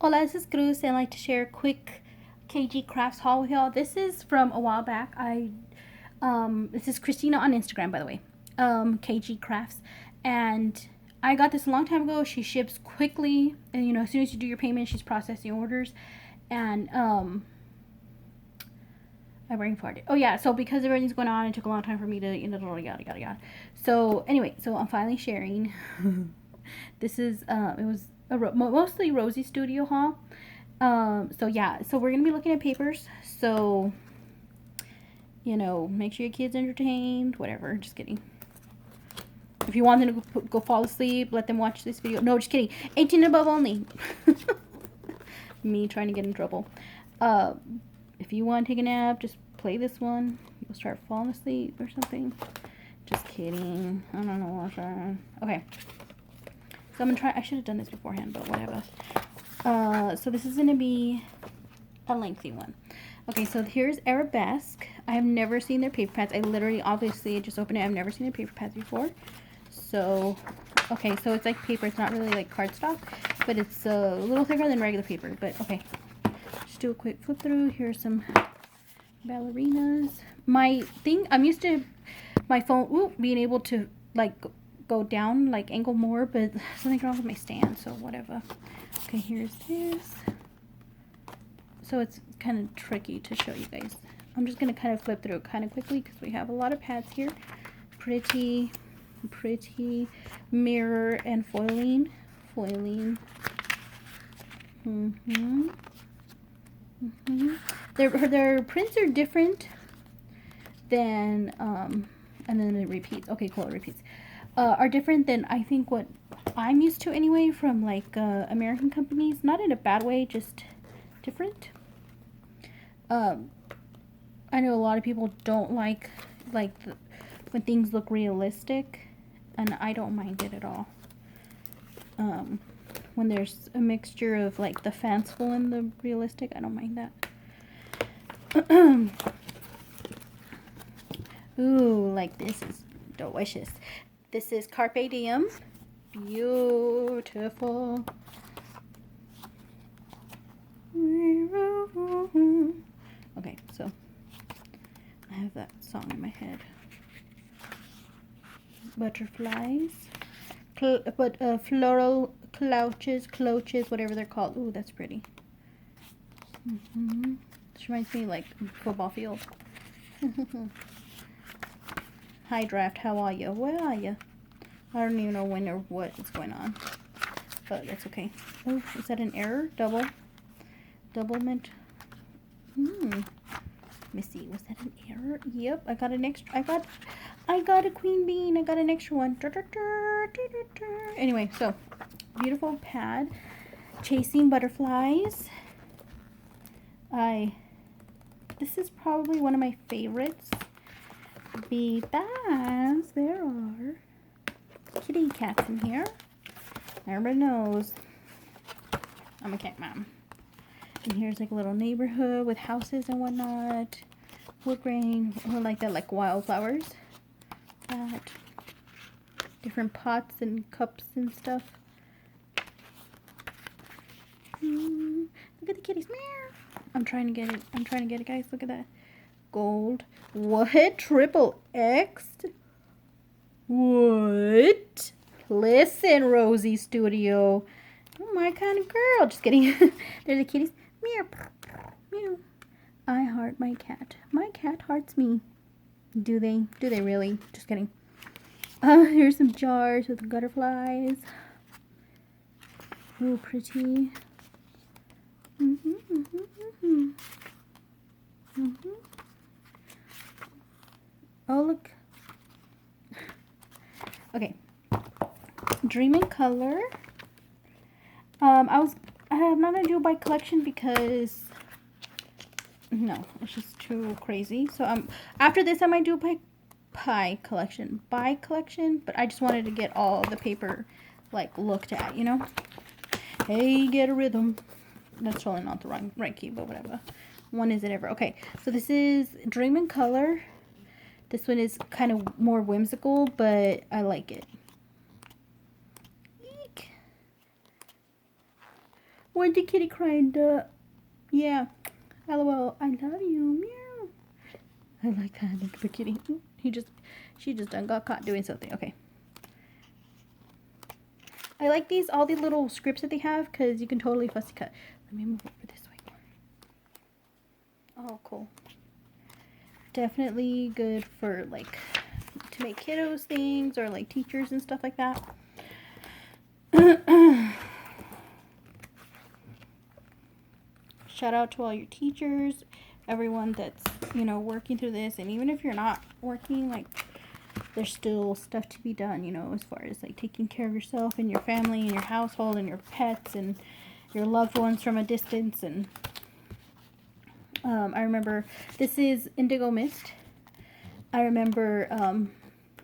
Hola, this is Cruz, and I'd like to share a quick KG Crafts haul with y'all. This is from a while back. This is Christina on Instagram, by the way. KG Crafts, and I got this a long time ago. She ships quickly, and as soon as you do your payment, she's processing orders, and my brain farted. Oh yeah, so because everything's going on, it took a long time for me to yada yada yada. So anyway, so I'm finally sharing. This is it was mostly Rosie Studio haul. So yeah, so we're gonna be looking at papers. So make sure your kids entertained. Whatever. Just kidding. If you want them to go fall asleep, let them watch this video. No, just kidding. 18 and above only. Me trying to get in trouble. If you want to take a nap, just play this one. You'll start falling asleep or something. Just kidding. I don't know. Okay. So I'm gonna try. I should have done this beforehand, but whatever. So this is gonna be a lengthy one. Okay, so here's Arabesque. I have never seen their paper pads. I literally, obviously, just opened it. I've never seen their paper pads before. So, okay, so it's like paper. It's not really like cardstock, but it's a little thicker than regular paper. But okay, just do a quick flip through. Here's some ballerinas. My thing, I'm used to my phone being able to like go down, like angle more, but something wrong with my stand, so whatever. Okay, here's this. So it's kind of tricky to show you guys. I'm just going to kind of flip through it kind of quickly because we have a lot of pads here. Pretty mirror and foiling. Their prints are different than and then it repeats. Okay, cool, it repeats. Are different than I think what I'm used to anyway from like American companies. Not in a bad way, just different. I know a lot of people don't like when things look realistic, and I don't mind it at all. When there's a mixture of like the fanciful and the realistic, I don't mind that. Ooh, like this is delicious. This is Carpe Diem. Beautiful. Okay, so I have that song in my head. Butterflies. Floral cloches, whatever they're called. Ooh, that's pretty. This reminds me like football field. Hi Draft, how are you? Where are you? I don't even know when or what is going on, but that's okay. Oh, is that an error? Double mint. Let me see. Was that an error? Yep, I got an extra. I got a queen bean. I got an extra one. Anyway, so beautiful pad. Chasing butterflies. This is probably one of my favorites because there are kitty cats in here. Everybody knows I'm a cat mom. And here's like a little neighborhood with houses and whatnot. Wood grain, like that, like wildflowers. That. Different pots and cups and stuff. Look at the kitties. Meow. I'm trying to get it, guys. Look at that. Gold. What? Triple X? What? Listen, Rosie Studio. Oh, my kind of girl. Just kidding. There's the kitties. Meow. Meow. I heart my cat. My cat hearts me. Do they? Do they really? Just kidding. Here's some jars with butterflies. Ooh, pretty. Oh, look. Okay. Dream in Color. I'm not gonna do a by collection because no, it's just too crazy. So after this I might do a by collection, but I just wanted to get all the paper like looked at, Hey, get a rhythm. That's totally not the right key, but whatever. When is it ever? Okay, so this is Dream in Color. This one is kind of more whimsical, but I like it. Eek. Where'd the kitty crying? Yeah. LOL. I love you. Meow. I like that. Look at the kitty. She just done got caught doing something. Okay. I like all these little scripts that they have because you can totally fussy cut. Let me move over this way. Oh, cool. Definitely good for like to make kiddos things or like teachers and stuff like that. Shout out to all your teachers, everyone that's, you know, working through this. And even if you're not working, like, there's still stuff to be done, you know, as far as like taking care of yourself and your family and your household and your pets and your loved ones from a distance. And I remember, this is Indigo Mist. I remember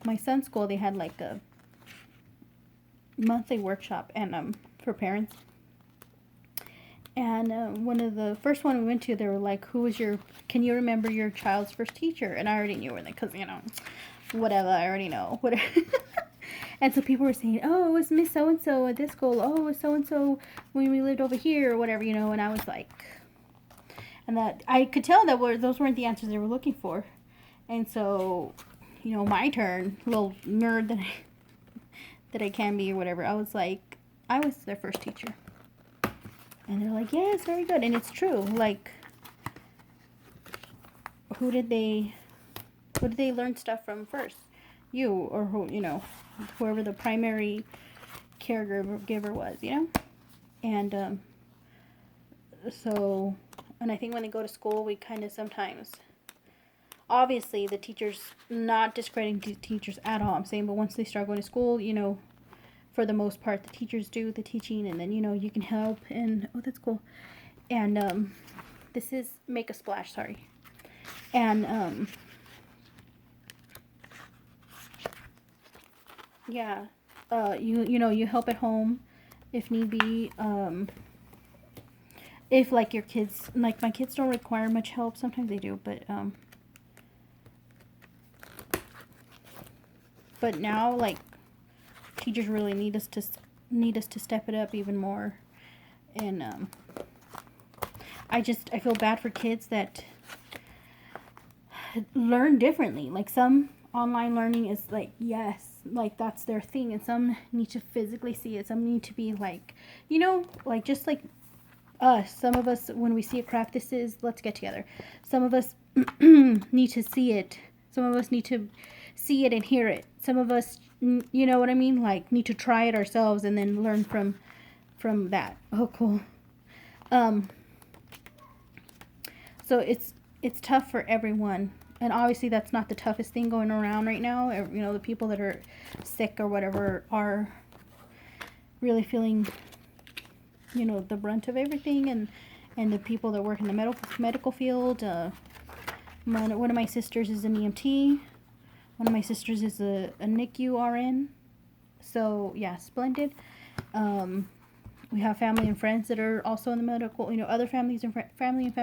my son's school, they had like a monthly workshop and for parents. And one of the first one we went to, they were like, can you remember your child's first teacher? And I already knew her, like, because, you know, whatever, I already know. Whatever. And so people were saying, oh, it was Miss So-and-so at this school. Oh, it was so-and-so when we lived over here or whatever, you know. And I was like, and that I could tell that those weren't the answers they were looking for. And so, you know, my turn, little nerd that I can be or whatever, I was like, I was their first teacher. And they're like, yes, very good. And it's true. Like, who did they learn stuff from first? You, or who, you know, whoever the primary caregiver was, you know? And so, and I think when they go to school, we kind of sometimes, obviously the teachers, not discrediting teachers at all, I'm saying, but once they start going to school, you know, for the most part, the teachers do the teaching, and then, you know, you can help, and, oh, that's cool. And, this is Make a Splash, sorry. And, yeah, you know, you help at home, if need be, if, like, your kids, like, my kids don't require much help, sometimes they do, but now, like, teachers really need us to step it up even more. And I feel bad for kids that learn differently. Like, some online learning is like, yes, like that's their thing, and some need to physically see it. Some need to be like, you know, like just like us. Some of us, when we see a craft, let's get together. Some of us need to see it. Some of us need to see it and hear it. Some of us, you know what I mean? Like, need to try it ourselves and then learn from that. Oh, cool. So it's tough for everyone. And obviously that's not the toughest thing going around right now. You know, the people that are sick or whatever are really feeling, you know, the brunt of everything. And the people that work in the medical field. One of my sisters is an EMT. One of my sisters is a NICU RN. So, yeah, splendid. We have family and friends that are also in the medical, you know, other families and family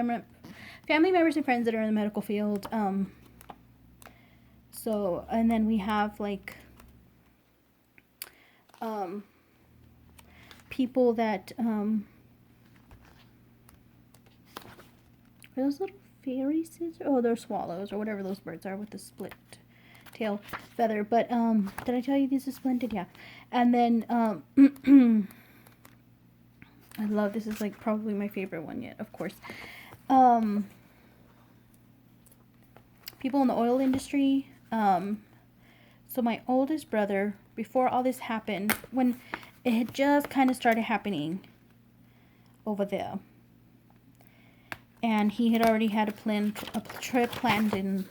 members and friends that are in the medical field. So, and then we have, like, people that, are those little fairy scissors? Oh, they're swallows or whatever those birds are with the split tail feather. But did I tell you these are splendid? Yeah. And then I love, this is like probably my favorite one yet, of course. People in the oil industry. So my oldest brother, before all this happened, when it had just kind of started happening over there, and he had already had a trip planned in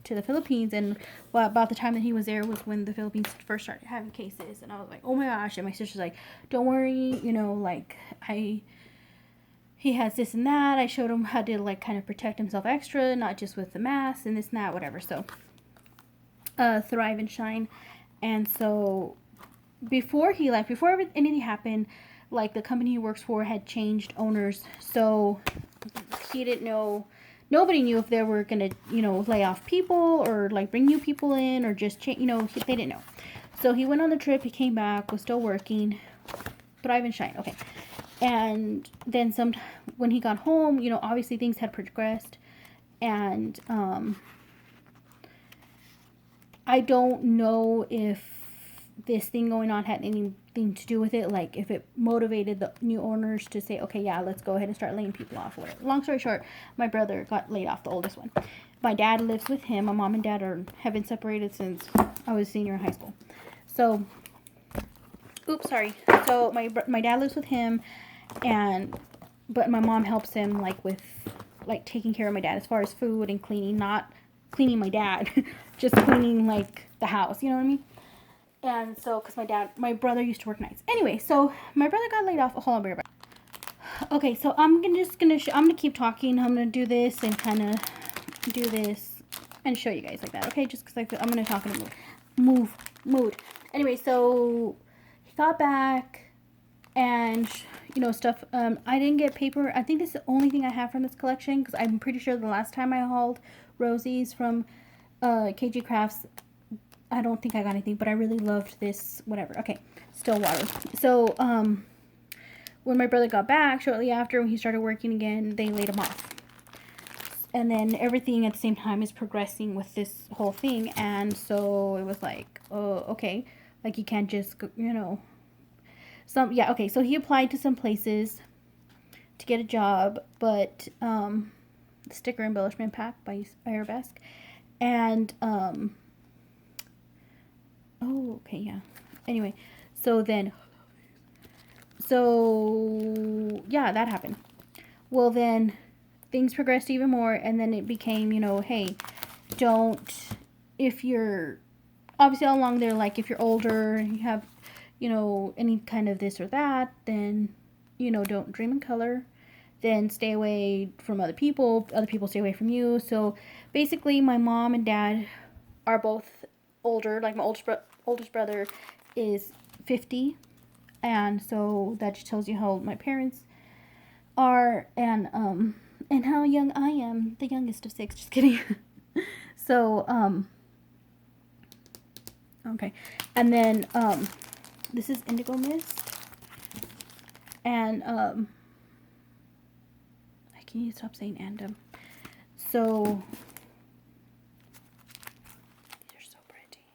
to the Philippines, and well, about the time that he was there was when the Philippines first started having cases, and I was like, oh my gosh, and my sister's like, don't worry, you know, like, he has this and that. I showed him how to, like, kind of protect himself extra, not just with the mask and this and that, whatever. So, thrive and shine. And so, before he left, before anything happened, like, the company he works for had changed owners. So, he didn't know, nobody knew if they were going to, you know, lay off people or, like, bring new people in or just change, you know, they didn't know. So, he went on the trip, he came back, was still working. Thrive and shine. Okay. And then when he got home, you know, obviously things had progressed. And I don't know if this thing going on had anything to do with it, like if it motivated the new owners to say, okay, yeah, let's go ahead and start laying people off. Or whatever. Long story short, my brother got laid off, the oldest one. My dad lives with him. My mom and dad have been separated since I was a senior in high school. So, oops, sorry. So my dad lives with him, but my mom helps him like with like taking care of my dad as far as food and cleaning, not cleaning my dad, just cleaning like the house, you know what I mean? And so, because my brother used to work nights. Anyway, so my brother got laid off. Hold on, bear back. Okay, so I'm gonna keep talking. I'm gonna do this and kind of do this and show you guys like that. Okay, just because I'm gonna talk in a mood. Anyway, so he got back and you know stuff. I didn't get paper. I think this is the only thing I have from this collection because I'm pretty sure the last time I hauled Rosie's from KG Crafts, I don't think I got anything, but I really loved this, whatever. Okay, Stillwater. So, when my brother got back, shortly after, when he started working again, they laid him off. And then everything at the same time is progressing with this whole thing. And so it was like, oh, okay. Like, you can't just, go, you know. Yeah, okay. So he applied to some places to get a job, but sticker embellishment pack by Arabesque. And, oh, okay, yeah. Anyway, so yeah, that happened. Well, then things progressed even more, and then it became, you know, hey, if you're, obviously all along there, like, if you're older, you have, you know, any kind of this or that, then, you know, don't dream in color. Then stay away from other people stay away from you. So basically my mom and dad are both older. Like my oldest brother is 50, and so that just tells you how old my parents are, and how young I am, the youngest of 6. Just kidding. So okay, and then this is Indigo Mist, and can you stop saying and so these are so pretty.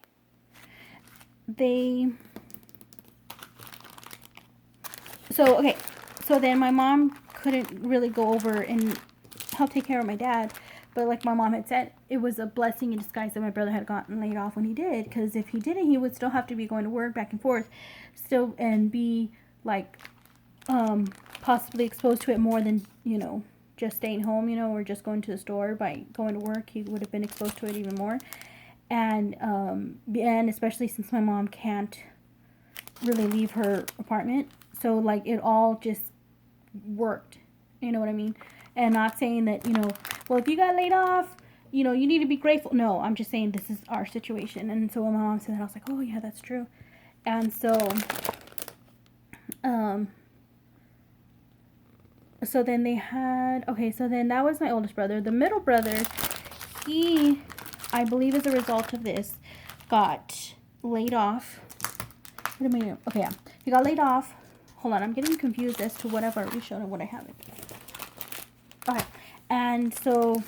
Okay, so then my mom couldn't really go over and help take care of my dad, but like my mom had said, it was a blessing in disguise that my brother had gotten laid off when he did, because if he didn't, he would still have to be going to work back and forth still and be like possibly exposed to it more than, you know, just staying home, you know, or just going to the store. By going to work, he would have been exposed to it even more. And especially since my mom can't really leave her apartment, so like it all just worked, you know what I mean? And not saying that, you know, well, if you got laid off, you know, you need to be grateful. No, I'm just saying this is our situation. And so when my mom said that, I was like, oh yeah, that's true. And so so then they had, okay, so then that was my oldest brother. The middle brother, he, I believe as a result of this, got laid off. What am I doing? Okay, yeah. He got laid off. Hold on, I'm getting confused as to what I've already shown and what I haven't. Okay, and so,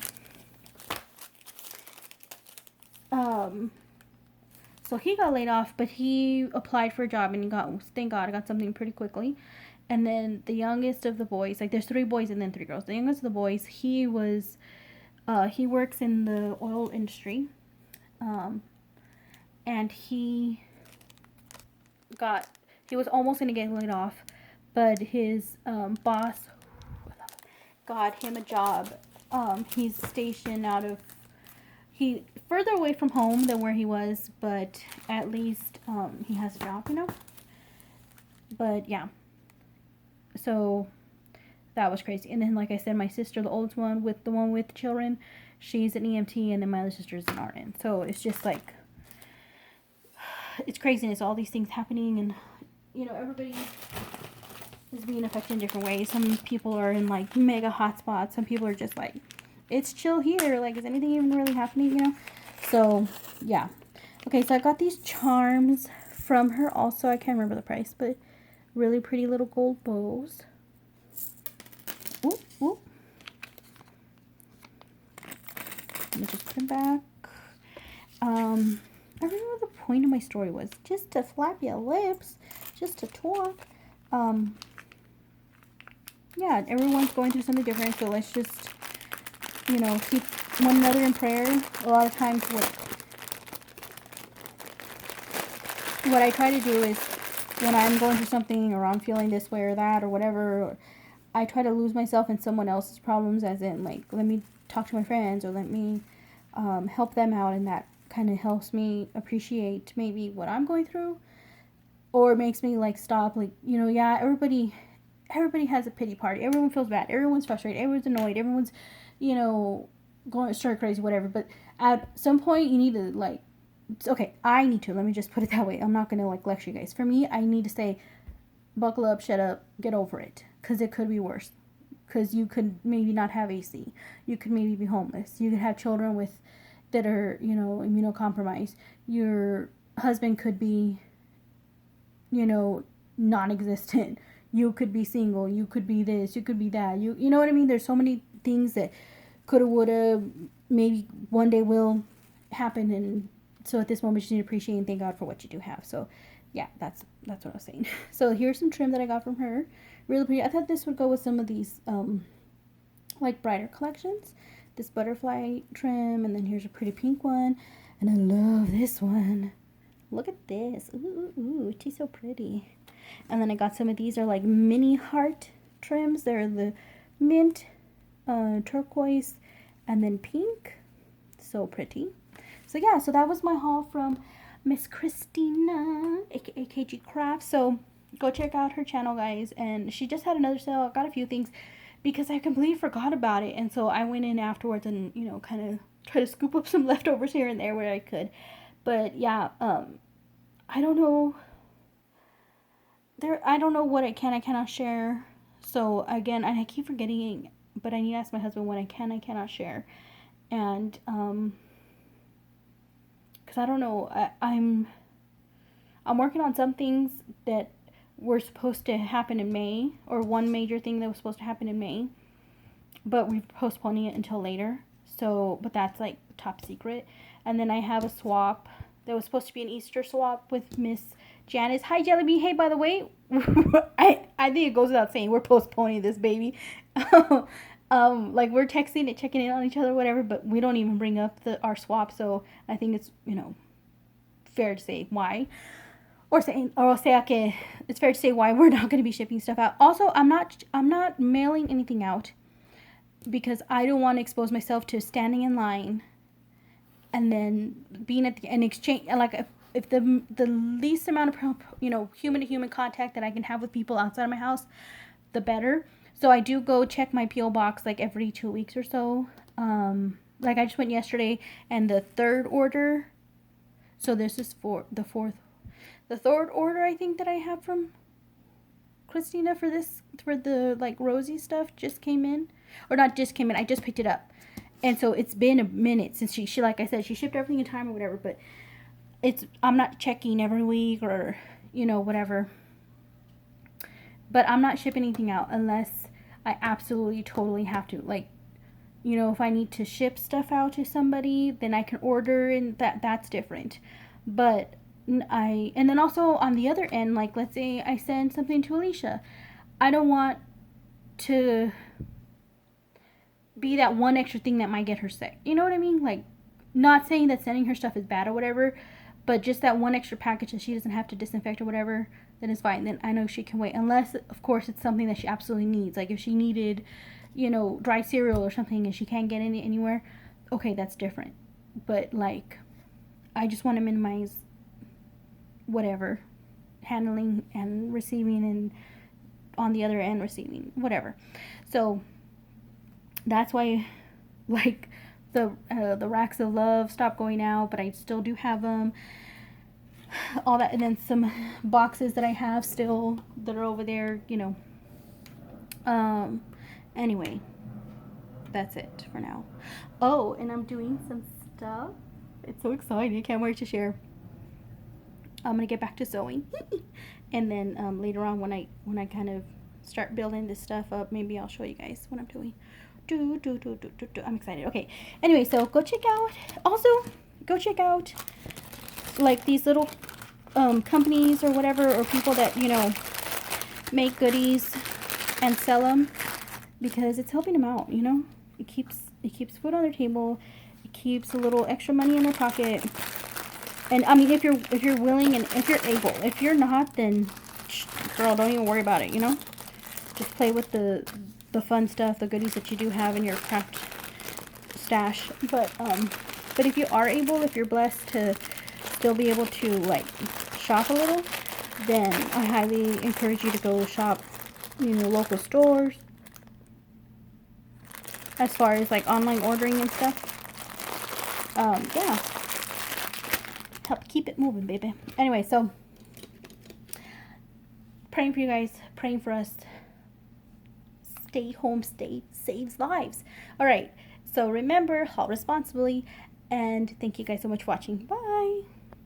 so he got laid off, but he applied for a job and he got, thank God, I got something pretty quickly. And then the youngest of the boys, like there's 3 boys and then 3 girls. The youngest of the boys, he works in the oil industry. And he was almost going to get laid off, but his boss got him a job. He's stationed further away from home than where he was, but at least he has a job, you know? But yeah. So that was crazy. And then, like I said, my sister, the oldest one, with the one with children, she's an EMT, and then my other sister is an RN. So it's just like, it's craziness, all these things happening, and you know, everybody is being affected in different ways. Some people are in like mega hot spots. Some people are just like, it's chill here. Like, is anything even really happening, you know? So yeah. Okay, so I got these charms from her also. I can't remember the price, but really pretty little gold bows. Ooh, ooh. Let me just put them back. I don't know what the point of my story was. Just to flap your lips. Just to talk. Yeah, everyone's going through something different, so let's just, you know, keep one another in prayer. A lot of times what I try to do is when I'm going through something or I'm feeling this way or that or whatever, I try to lose myself in someone else's problems, as in, like, let me talk to my friends or let me help them out, and that kind of helps me appreciate maybe what I'm going through, or makes me, like, stop, like, you know, yeah, everybody has a pity party. Everyone feels bad. Everyone's frustrated. Everyone's annoyed. Everyone's, you know, going stir crazy, whatever. But at some point, you need to, like, okay, I need to. Let me just put it that way. I'm not going to, like, lecture you guys. For me, I need to say, buckle up, shut up, get over it. Because it could be worse. Because you could maybe not have AC. You could maybe be homeless. You could have children that are, you know, immunocompromised. Your husband could be, you know, non-existent. You could be single. You could be this. You could be that. You know what I mean? There's so many things that coulda, woulda, maybe one day will happen. And so at this moment, you just need to appreciate and thank God for what you do have. So yeah, that's what I was saying. So here's some trim that I got from her. Really pretty. I thought this would go with some of these like brighter collections. This butterfly trim, and then here's a pretty pink one. And I love this one. Look at this. Ooh, ooh, ooh, she's so pretty. And then I got some of these are like mini heart trims. They're the mint, turquoise, and then pink. So pretty. So yeah, so that was my haul from Miss Christina, aka KG Crafts. So go check out her channel, guys. And she just had another sale. I got a few things because I completely forgot about it. And so I went in afterwards and, you know, kind of try to scoop up some leftovers here and there where I could. But yeah, I don't know. I don't know what I cannot share. So again, and I keep forgetting, but I need to ask my husband what I cannot share. And because I don't know, I'm working on some things that were supposed to happen in May, or one major thing that was supposed to happen in May, but we're postponing it until later. So, but that's like top secret. And then I have a swap that was supposed to be an Easter swap with Miss Janice. Hi, Jellybean. Hey, by the way, I think it goes without saying we're postponing this, baby. Like, we're texting and checking in on each other, whatever, but we don't even bring up our swap. So I think it's, you know, fair to say why. Or I'll say, okay, it's fair to say why we're not going to be shipping stuff out. Also, I'm not mailing anything out because I don't want to expose myself to standing in line and then being at the end exchange. Like, if the least amount of, you know, human to human contact that I can have with people outside of my house, the better. So I do go check my P.O. box like every 2 weeks or so. Like I just went yesterday, and the third order. So this is for the third order I think that I have from Christina for the like Rosie stuff just came in, or not just came in. I just picked it up, and so it's been a minute since she like I said, she shipped everything in time or whatever. But I'm not checking every week or, you know, whatever. But I'm not shipping anything out unless I absolutely totally have to. Like, you know, if I need to ship stuff out to somebody, then I can order, and that's different. But and then also on the other end, like, let's say I send something to Alicia. I don't want to be that one extra thing that might get her sick. You know what I mean? Like, not saying that sending her stuff is bad or whatever, but just that one extra package that she doesn't have to disinfect or whatever, then it's fine. Then I know she can wait. Unless, of course, it's something that she absolutely needs. Like, if she needed, you know, dry cereal or something and she can't get it anywhere, okay, that's different. But, like, I just want to minimize whatever, handling and receiving, and on the other end receiving, whatever. So that's why, like, the racks of love stopped going out, but I still do have them, all that. And then some boxes that I have still that are over there, you know. Anyway, that's it for now. Oh, and I'm doing some stuff. It's so exciting. I can't wait to share. I'm gonna get back to sewing. And then later on, when I kind of start building this stuff up. Maybe I'll show you guys what I'm doing. I'm excited. Okay. Anyway, so go check out. Also, go check out like these little companies or whatever, or people that, you know, make goodies and sell them, because it's helping them out, you know. It keeps food on their table. It keeps a little extra money in their pocket. And I mean, if you're willing and if you're able. If you're not, then girl, don't even worry about it, you know. Just play with the fun stuff, the goodies that you do have in your craft stash. But if you are able, if you're blessed to still be able to like shop a little, then I highly encourage you to go shop in the local stores. As far as like online ordering and stuff, yeah, help keep it moving, baby. Anyway, so praying for you guys, praying for us. Stay home, stay saves lives. All right, so remember, haul responsibly, and thank you guys so much for watching. Bye.